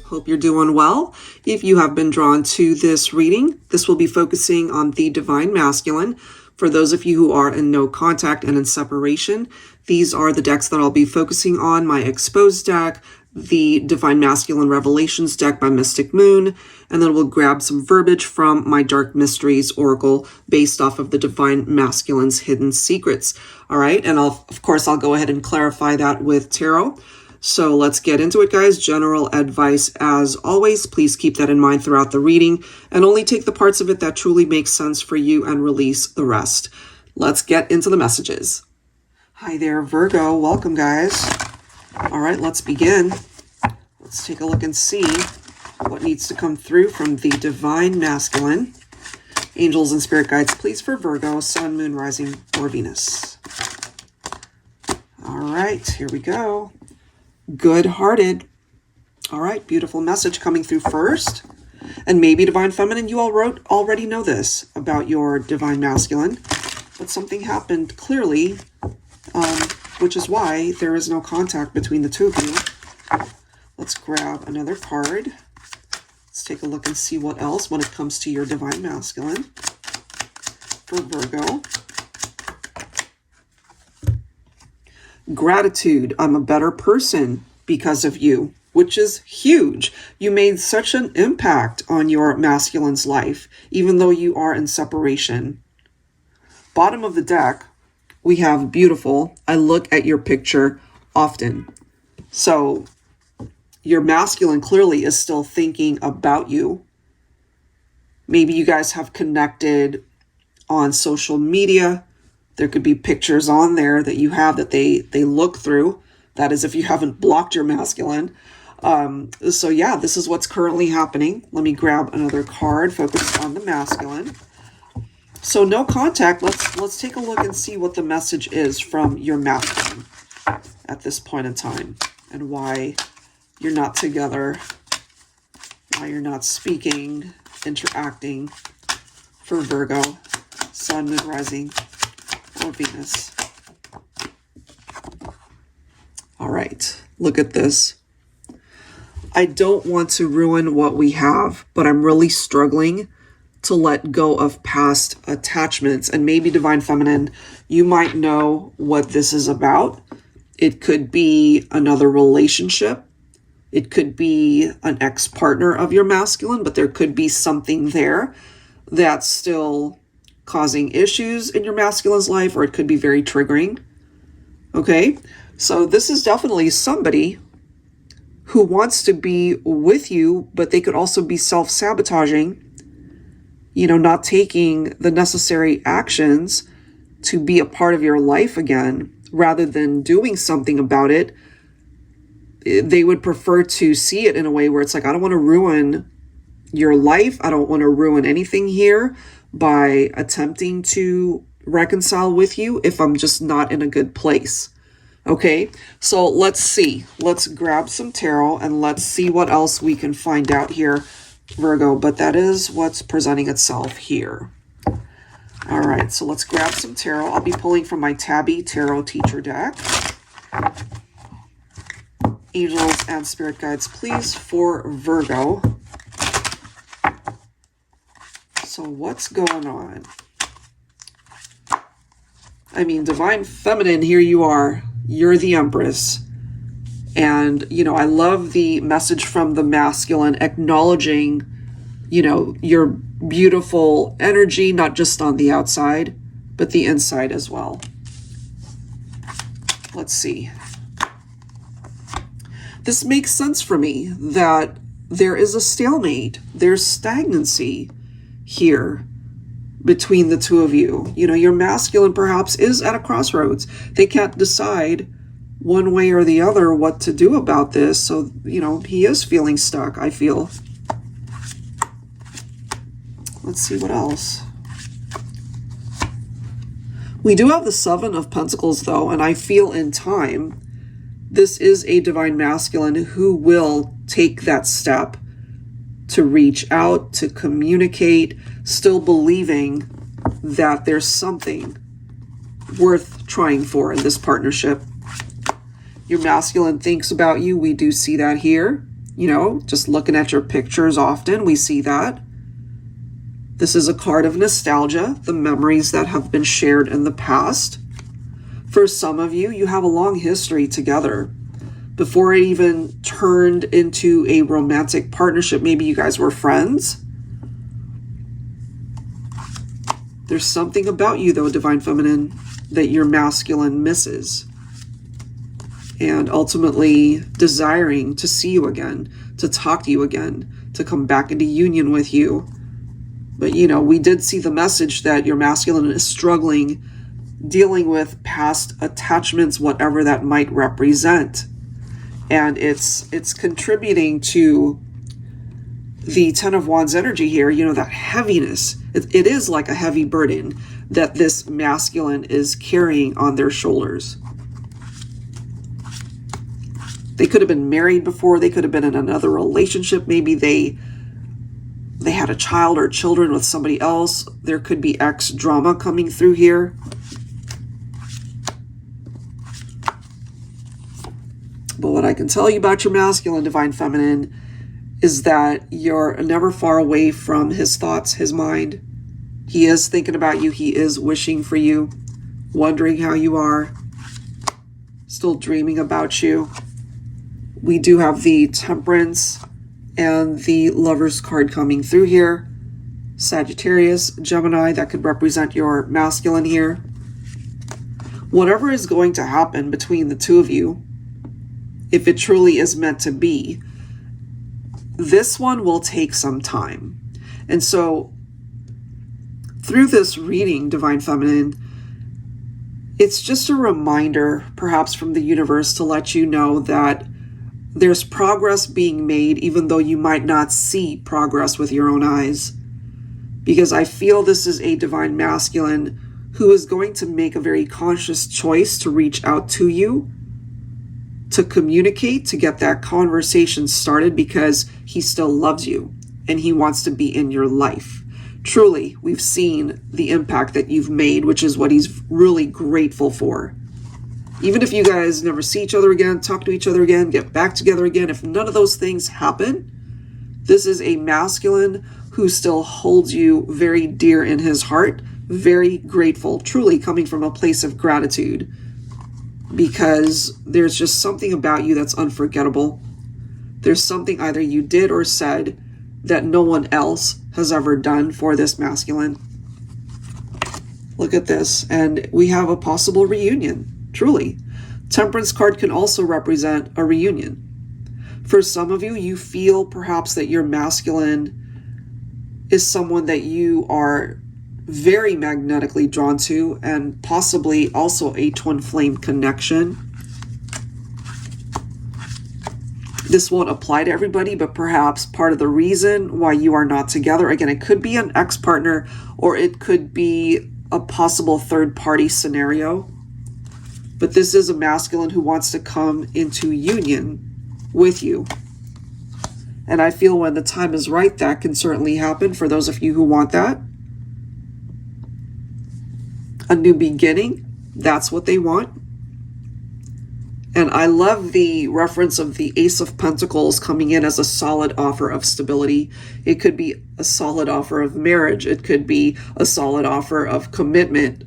Hope you're doing well. If you have been drawn to this reading, this will be focusing on the Divine Masculine. For those of you who are in no contact and in separation, these are the decks that I'll be focusing on. My Exposed deck, the Divine Masculine Revelations deck by Mystic Moon, and then we'll grab some verbiage from my Dark Mysteries Oracle based off of the Divine Masculine's Hidden Secrets. All right, and of course, I'll go ahead and clarify that with tarot. So let's get into it, guys. General advice, as always, please keep that in mind throughout the reading and only take the parts of it that truly make sense for you and release the rest. Let's get into the messages. Hi there, Virgo. Welcome, guys. All right, let's begin. Let's take a look and see what needs to come through from the Divine Masculine. Angels and spirit guides, please, for Virgo, Sun, Moon, Rising, or Venus. All right, here we go. Good-hearted. All right, beautiful message coming through first. And maybe Divine Feminine, you already know this about your Divine Masculine, but something happened clearly, which is why there is no contact between the two of you. Let's grab another card. Let's take a look and see what else when it comes to your Divine Masculine for Virgo. Gratitude. I'm a better person because of you, which is huge. You made such an impact on your masculine's life, even though you are in separation. Bottom of the deck, we have beautiful. I look at your picture often. So your masculine clearly is still thinking about you. Maybe you guys have connected on social media. There could be pictures on there that you have that they look through. That is, if you haven't blocked your masculine. So yeah, this is what's currently happening. Let me grab another card focused on the masculine. So no contact. Let's take a look and see what the message is from your masculine at this point in time and why you're not together, why you're not speaking, interacting for Virgo, Sun, Moon, Rising, or Venus. All right, look at this. I don't want to ruin what we have, but I'm really struggling to let go of past attachments. And maybe Divine Feminine, you might know what this is about. It could be another relationship. It could be an ex-partner of your masculine, but there could be something there that's still causing issues in your masculine's life, or it could be very triggering. Okay, so this is definitely somebody who wants to be with you, but they could also be self-sabotaging, not taking the necessary actions to be a part of your life again, rather than doing something about it. They would prefer to see it in a way where it's like, I don't want to ruin your life. I don't want to ruin anything here by attempting to reconcile with you if I'm just not in a good place. Okay, so let's see. Let's grab some tarot and let's see what else we can find out here, Virgo. But that is what's presenting itself here. All right, so let's grab some tarot. I'll be pulling from my TABBY Tarot Teacher deck. Angels and spirit guides, please, for Virgo. So what's going on? I mean, Divine Feminine, here you are. You're the Empress. And, I love the message from the masculine acknowledging, your beautiful energy, not just on the outside, but the inside as well. Let's see. This makes sense for me that there is a stalemate. There's stagnancy here between the two of you. Your masculine perhaps is at a crossroads. They can't decide one way or the other what to do about this. So, he is feeling stuck, I feel. Let's see what else. We do have the Seven of Pentacles, though, and I feel in time, this is a Divine Masculine who will take that step to reach out, to communicate, still believing that there's something worth trying for in this partnership. Your masculine thinks about you. We do see that here. You know, just looking at your pictures often, we see that. This is a card of nostalgia, the memories that have been shared in the past. For some of you, you have a long history together. Before it even turned into a romantic partnership, maybe you guys were friends. There's something about you, though, Divine Feminine, that your masculine misses. And ultimately desiring to see you again, to talk to you again, to come back into union with you. But, you know, we did see the message that your masculine is struggling, dealing with past attachments, whatever that might represent. And it's contributing to the Ten of Wands energy here, you know, that heaviness. It is like a heavy burden that this masculine is carrying on their shoulders. They could have been married before. They could have been in another relationship. Maybe they had a child or children with somebody else. There could be ex drama coming through here. But what I can tell you about your masculine, Divine Feminine, is that you're never far away from his thoughts, his mind. He is thinking about you. He is wishing for you, wondering how you are, still dreaming about you. We do have the Temperance and the Lovers card coming through here. Sagittarius, Gemini, that could represent your masculine here. Whatever is going to happen between the two of you, if it truly is meant to be, this one will take some time. And so through this reading, Divine Feminine, it's just a reminder, perhaps from the universe, to let you know that there's progress being made, even though you might not see progress with your own eyes. Because I feel this is a Divine Masculine who is going to make a very conscious choice to reach out to you, to communicate, to get that conversation started, because he still loves you and he wants to be in your life. Truly, we've seen the impact that you've made, which is what he's really grateful for. Even if you guys never see each other again, talk to each other again, get back together again, if none of those things happen, this is a masculine who still holds you very dear in his heart, very grateful, truly coming from a place of gratitude, because there's just something about you that's unforgettable. There's something either you did or said that no one else has ever done for this masculine. Look at this, and we have a possible reunion. Truly. Temperance card can also represent a reunion. For some of you, you feel perhaps that your masculine is someone that you are very magnetically drawn to, and possibly also a twin flame connection. This won't apply to everybody, but perhaps part of the reason why you are not together, again, it could be an ex-partner, or it could be a possible third-party scenario. But this is a masculine who wants to come into union with you. And I feel when the time is right, that can certainly happen for those of you who want that. A new beginning, that's what they want. And I love the reference of the Ace of Pentacles coming in as a solid offer of stability. It could be a solid offer of marriage. It could be a solid offer of commitment.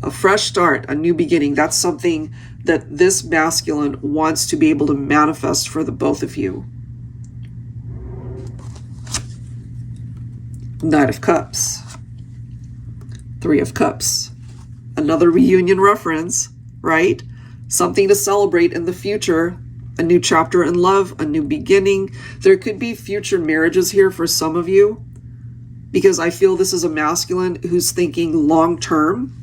A fresh start, a new beginning. That's something that this masculine wants to be able to manifest for the both of you. Knight of Cups. Three of Cups. Another reunion reference, right? Something to celebrate in the future. A new chapter in love, a new beginning. There could be future marriages here for some of you, because I feel this is a masculine who's thinking long term.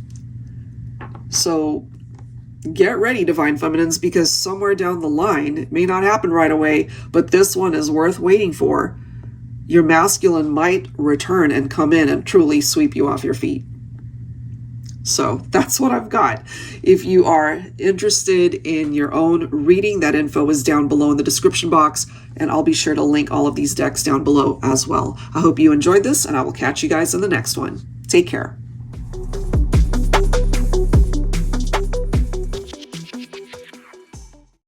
So get ready, Divine Feminines, because somewhere down the line, it may not happen right away, but this one is worth waiting for. Your masculine might return and come in and truly sweep you off your feet. So that's what I've got. If you are interested in your own reading, that info is down below in the description box, and I'll be sure to link all of these decks down below as well. I hope you enjoyed this, and I will catch you guys in the next one. Take care.